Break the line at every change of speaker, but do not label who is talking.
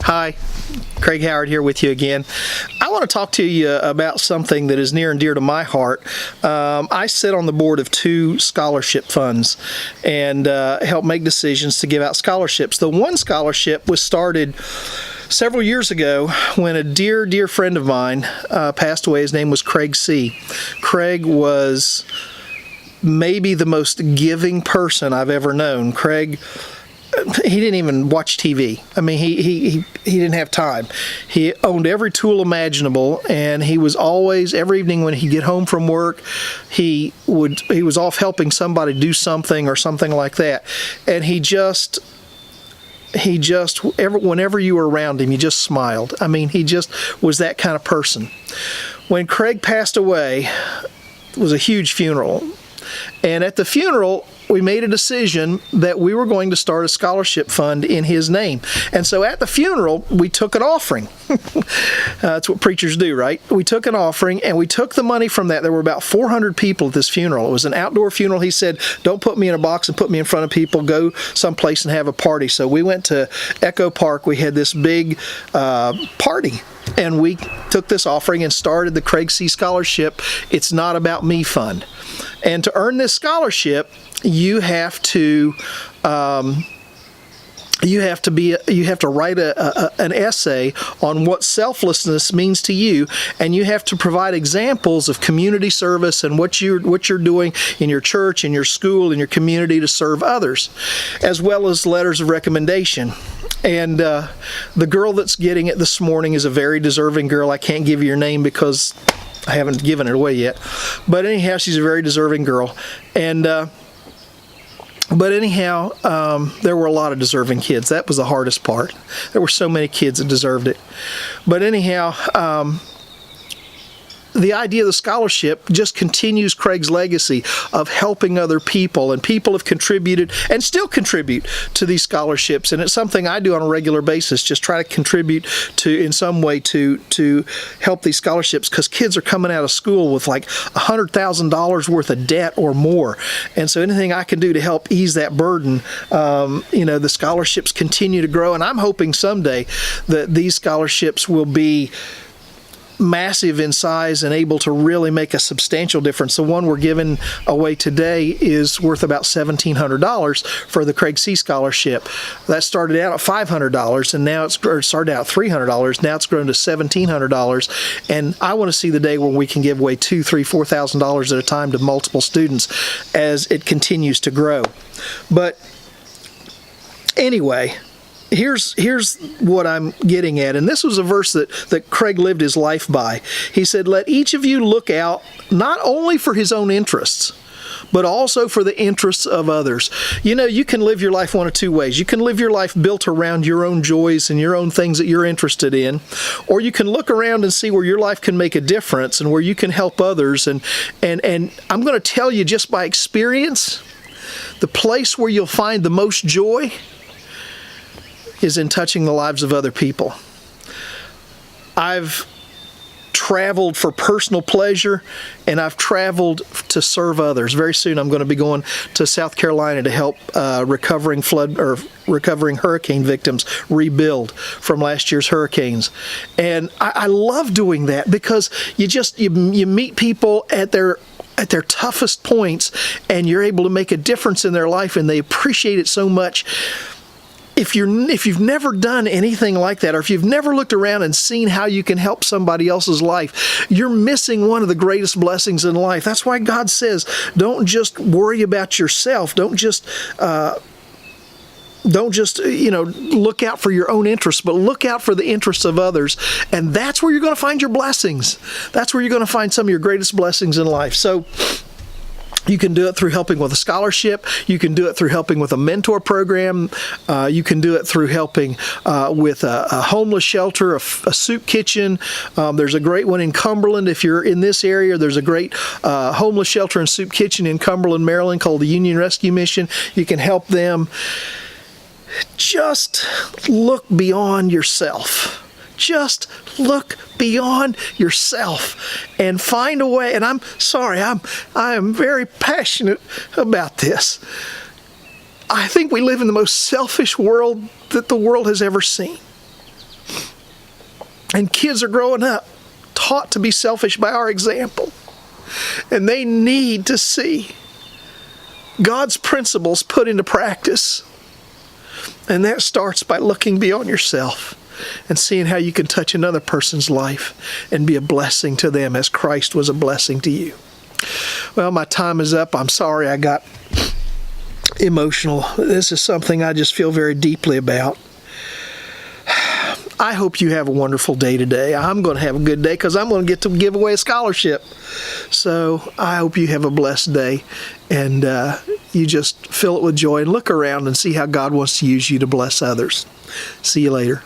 Hi, Craig Howard here with you again. I want to talk to you about something that is near and dear to my heart. I sit on the board of 2 scholarship funds and help make decisions to give out scholarships. The one scholarship was started several years ago when a dear friend of mine passed away. His name was Craig C. Craig was maybe the most giving person I've ever known. Craig, he didn't even watch TV. I mean, he didn't have time. He owned every tool imaginable, and he was always, every evening when he'd get home from work, he was off helping somebody do something or something like that. And whenever you were around him, you just smiled. I mean, he just was that kind of person. When Craig passed away, it was a huge funeral. And at the funeral, we made a decision that we were going to start a scholarship fund in his name. And so at the funeral, we took an offering. That's what preachers do, right? We took an offering, and we took the money from that. There were about 400 people at this funeral. It was an outdoor funeral. He said, don't put me in a box and put me in front of people. Go someplace and have a party. So we went to Echo Park. We had this big party. And we took this offering and started the Craig C. Scholarship It's Not About Me Fund. And to earn this scholarship, you have to write an essay on what selflessness means to you, and you have to provide examples of community service and what you're doing in your church, in your school, in your community to serve others, as well as letters of recommendation. And the girl that's getting it this morning is a very deserving girl. I can't give you her name because I haven't given it away yet. But anyhow, she's a very deserving girl. And but anyhow, there were a lot of deserving kids. That was the hardest part. There were so many kids that deserved it. But anyhow, the idea of the scholarship just continues Craig's legacy of helping other people, and people have contributed and still contribute to these scholarships, and it's something I do on a regular basis, just try to contribute to in some way to help these scholarships, because kids are coming out of school with like $100,000 worth of debt or more, and so anything I can do to help ease that burden, the scholarships continue to grow, and I'm hoping someday that these scholarships will be massive in size and able to really make a substantial difference. The one we're giving away today is worth about $1,700 for the Craig C. Scholarship. That started out at $500, and now started out at $300. Now it's grown to $1,700, and I want to see the day when we can give away $2,000, $3,000, $4,000 at a time to multiple students as it continues to grow. But anyway, Here's what I'm getting at, and this was a verse that Craig lived his life by. He said, let each of you look out not only for his own interests, but also for the interests of others. You know, you can live your life one of 2 ways. You can live your life built around your own joys and your own things that you're interested in, or you can look around and see where your life can make a difference and where you can help others. And I'm going to tell you just by experience, the place where you'll find the most joy is in touching the lives of other people. I've traveled for personal pleasure, and I've traveled to serve others. Very soon I'm going to be going to South Carolina to help recovering hurricane victims rebuild from last year's hurricanes. And I love doing that because you meet people at their toughest points, and you're able to make a difference in their life, and they appreciate it so much. If you've never done anything like that, or if you've never looked around and seen how you can help somebody else's life, you're missing one of the greatest blessings in life. That's why God says, don't just worry about yourself. Don't just look out for your own interests, but look out for the interests of others. And that's where you're going to find your blessings. That's where you're going to find some of your greatest blessings in life. So you can do it through helping with a scholarship. You can do it through helping with a mentor program. You can do it through helping with a homeless shelter, a soup kitchen. There's a great one in Cumberland. If you're in this area, there's a great homeless shelter and soup kitchen in Cumberland, Maryland called the Union Rescue Mission. You can help them. Just look beyond yourself. Just look beyond yourself and find a way. And I'm sorry, I am very passionate about this. I think we live in the most selfish world that the world has ever seen. And kids are growing up taught to be selfish by our example. And they need to see God's principles put into practice. And that starts by looking beyond yourself and seeing how you can touch another person's life and be a blessing to them as Christ was a blessing to you. Well, my time is up. I'm sorry I got emotional. This is something I just feel very deeply about. I hope you have a wonderful day today. I'm going to have a good day because I'm going to get to give away a scholarship. So I hope you have a blessed day, and you just fill it with joy and look around and see how God wants to use you to bless others. See you later.